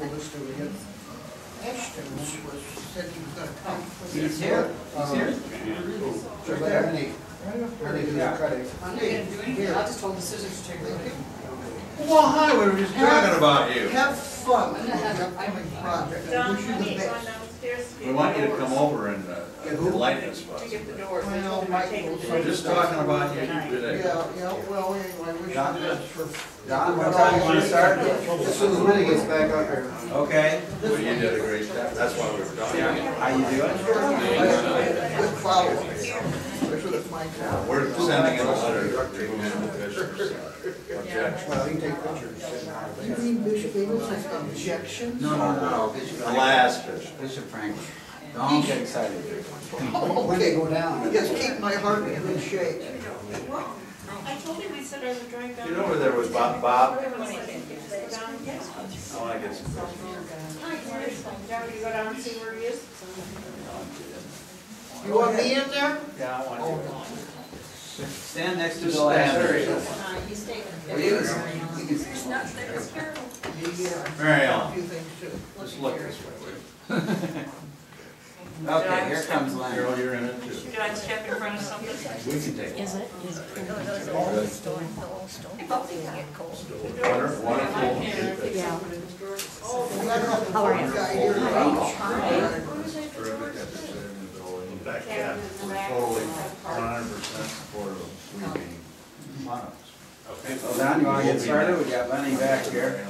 list over here. Ashton was, said he was gonna come. He's here. He's here. Just let Ernie do the cutting. I'm not gonna do anything, I'll just hold the scissors to take it. Well, hi, we were just talking about you. Have fun with the upcoming project. I wish you the best. We want you to come over and enlighten us about To it. get the door. Well, Michael, We're just talking about you today. Yeah, well, anyway, I wish you the best for. John, what time you want to start? As soon as Minnie gets back up here. Okay. Well, you did a great job. That's why we were talking. How you doing? Good follow-up. Especially with Mike. We're sending in a letter to remove the commissioner's objection. Well, he can take pictures. You mean Bishop Amos has objections? No. The last Bishop. Bishop Frank. Don't get excited. When they go down. Just keep my heart in good shape. I told him, I said I would drive down. You know where there was Bob? Bob? Down, I want to get some questions. Joe, you go down and see where he is? You want me in there? Yeah, I want you. Stand next to Bill Andrews. He's taking a You picture. can It's not that it's careful. Mary A Ellen, few things too. let's look this way. Okay, here comes Leonard. Carol, you're in it too. Should I step in front of something? We can take it. Is it? Is it? Wonderful. Yeah. How are you? Terrific that they're sitting in the building. In fact, yeah, we're totally 100% supportive of sweeping funds. Okay. So Don, you want to get started? We got Lenny back here.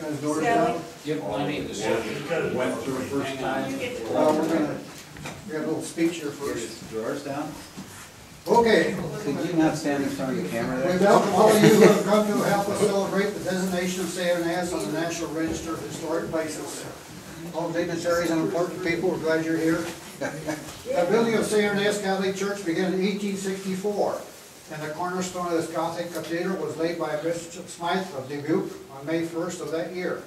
Guys, doors down. Give Lenny the Went through the first time. Well, we got a little speech here first. Drawers down. Okay. Could you not stand in front of the camera We there? welcome all of you who have come to help us celebrate the designation of St Irenaeus on the National Register of Historic Places. All dignitaries and important people, we're glad you're here. The building of St Irenaeus Catholic Church began in 1864, and the cornerstone of this Gothic cathedral was laid by Bishop Smythe of Dubuque on May 1st of that year.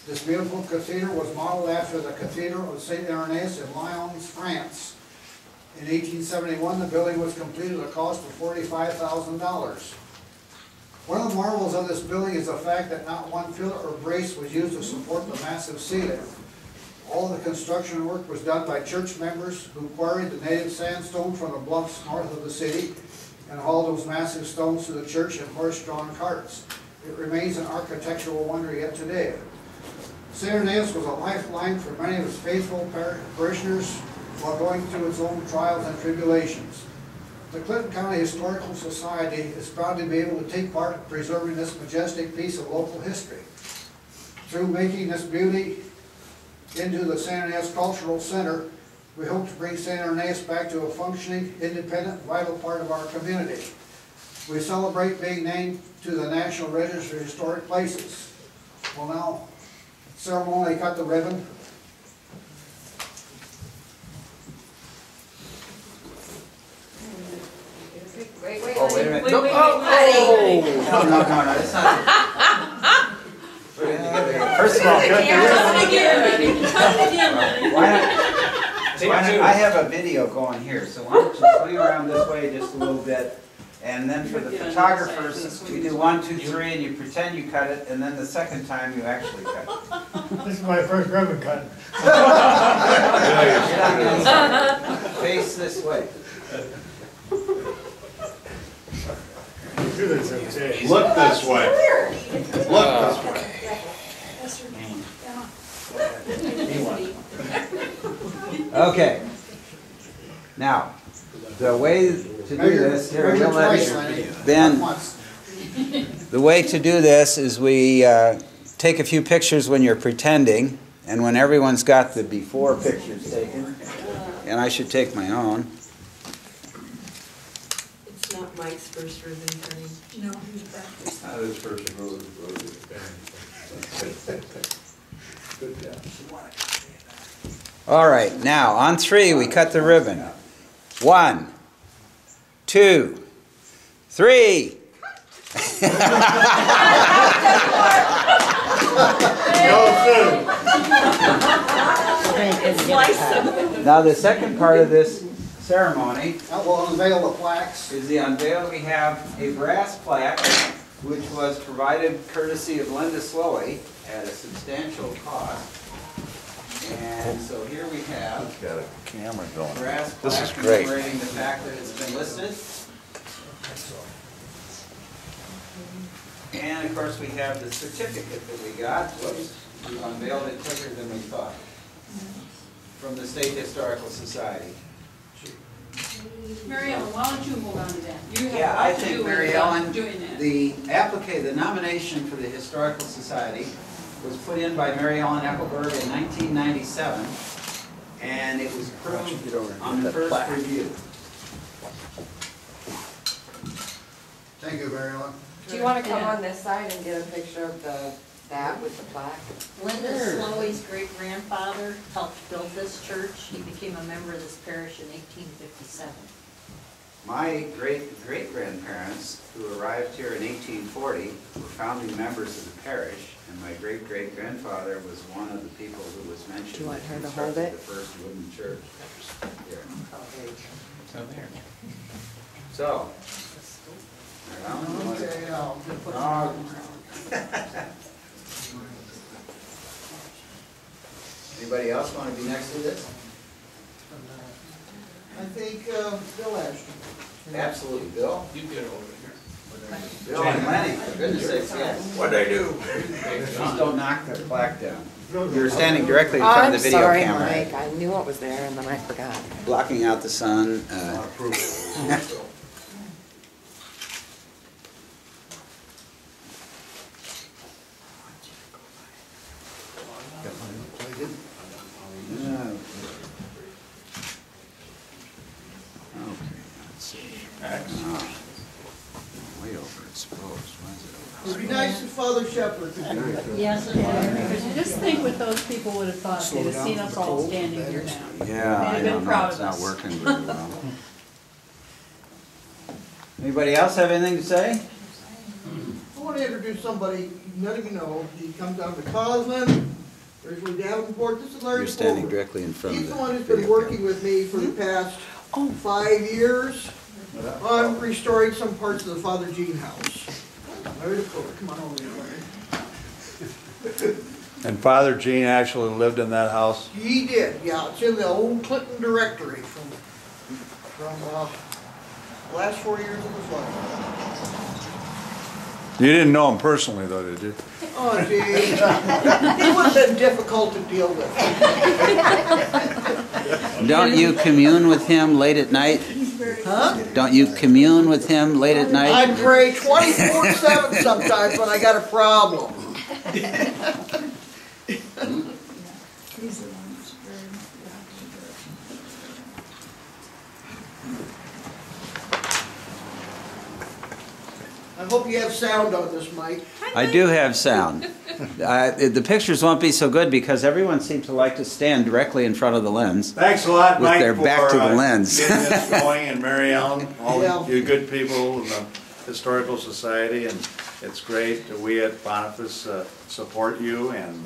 This beautiful cathedral was modeled after the Cathedral of St Irenaeus in Lyons, France. In 1871, the building was completed at a cost of $45,000. One of the marvels of this building is the fact that not one pillar or brace was used to support the massive ceiling. All the construction work was done by church members who quarried the native sandstone from the bluffs north of the city and hauled those massive stones to the church in horse-drawn carts. It remains an architectural wonder yet today. St. Irenaeus was a lifeline for many of his faithful parishioners while going through its own trials and tribulations. The Clinton County Historical Society is proud to be able to take part in preserving this majestic piece of local history. Through making this beauty into the St. Irenaeus Cultural Center, we hope to bring St. Irenaeus back to a functioning, independent, vital part of our community. We celebrate being named to the National Register of Historic Places. We'll now ceremonially cut the ribbon. Wait, Oh, wait a minute. wait, No, wait, oh, wait, wait. No, that's not it. First of all, cut the ribbon. Why not? I have a video going here, so why don't you swing around this way just a little bit, and then for the photographers, we do 1, 2, 3, and you pretend you cut it, and then the second time you actually cut it. This is my first ribbon cut. Face this way. Look this way. Look this way. Okay. Now, the way to do this, here, we'll let Ben. The way to do this is we take a few pictures when you're pretending, and when everyone's got the before pictures taken, and I should take my own. It's not Mike's first ribbon cutting. No, he's practicing. Not his first road. Good job. All right, now on 3 we cut the ribbon. 1, 2, 3. Now the second part of this ceremony Now we'll unveil the plaques. is the unveil. We have a brass plaque which was provided courtesy of Linda Slowey at a substantial cost. And so here we have Got a camera going. brass This plaque is great. commemorating the fact that it's been listed. And of course we have the certificate that we got. Whoops, we unveiled it quicker than we thought. From the State Historical Society. Mary Ellen, why don't you hold on to that? You have Yeah, a I lot to think do with Mary Ellen, doing that. the nomination for the Historical Society was put in by Mary Ellen Eckelberg in 1997, and it was approved on the first review. Thank you, Mary Ellen. Do you want to come on this side and get a picture of that with the plaque? Linda Slowey's great-grandfather helped build this church. He became a member of this parish in 1857. My great-great-grandparents, who arrived here in 1840, were founding members of the parish, and my great-great-grandfather was one of the people who was mentioned. Do you want her who to hold constructed it? the first wooden church. Here. Oh, there you go. It's over here. So. Okay, Anybody else want to be next to this? I think Bill Ashton. Absolutely. Bill? You get over here. Bill and Lenny, for goodness sakes, yes. What'd I do? Just don't knock the plaque down. You're standing directly in front of the video sorry, camera. Mike. I knew it was there and then I forgot. Blocking out the sun. Way overexposed, It'd be nice if Father Shepherd could do it. Yes, it was. Just think what those people would have thought. They'd have seen us all standing here now. Yeah, I They'd have don't been know, proud it's of not us. working very well. Anybody else have anything to say? I want to introduce somebody none of you know. He comes out of Cosland, originally Davenport. This is Larry You're standing Fulmer. directly in front of He's the the one who's been video working camera. with me for the past 5 years on restoring some parts of the Father Jean house. Larry Fulmer, come on over here, Larry. And Father Gene actually lived in that house? He did, yeah. It's in the old Clinton directory from the last 4 years of his life. You didn't know him personally though, did you? Oh, gee. He would have been difficult to deal with. Don't you commune with him late at night? Huh? Don't you commune with him late at night? I pray 24/7 sometimes when I got a problem. I hope you have sound on this, Mike. I do have sound. The pictures won't be so good because everyone seems to like to stand directly in front of the lens. Thanks a lot, With Mike, their back to the for lens. getting this going, and Mary Ellen, all Yeah. you good people in the Historical Society, and it's great that we at Boniface support you, and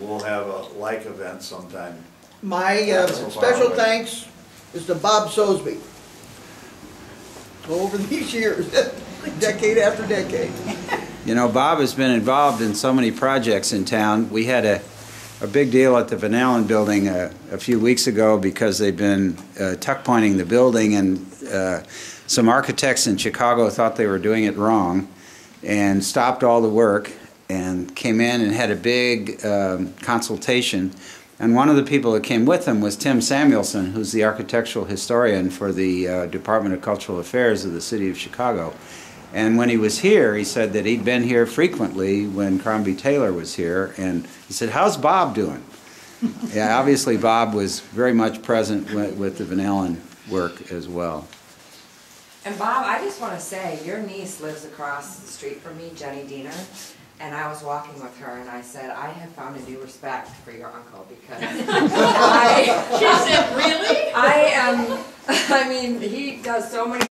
we'll have a like event sometime. My So far special away. thanks is to Bob Sosby. Over these years, decade after decade. You know, Bob has been involved in so many projects in town. We had a big deal at the Van Allen building a few weeks ago because they've been tuck pointing the building, and some architects in Chicago thought they were doing it wrong and stopped all the work and came in and had a big consultation. And one of the people that came with them was Tim Samuelson, who's the architectural historian for the Department of Cultural Affairs of the City of Chicago. And when he was here, he said that he'd been here frequently when Crombie Taylor was here, and he said, "How's Bob doing?" Yeah, obviously Bob was very much present with the Van Allen work as well. And Bob, I just want to say, your niece lives across the street from me, Jenny Diener, and I was walking with her and I said, I have found a new respect for your uncle because She said, really? I mean, he does so many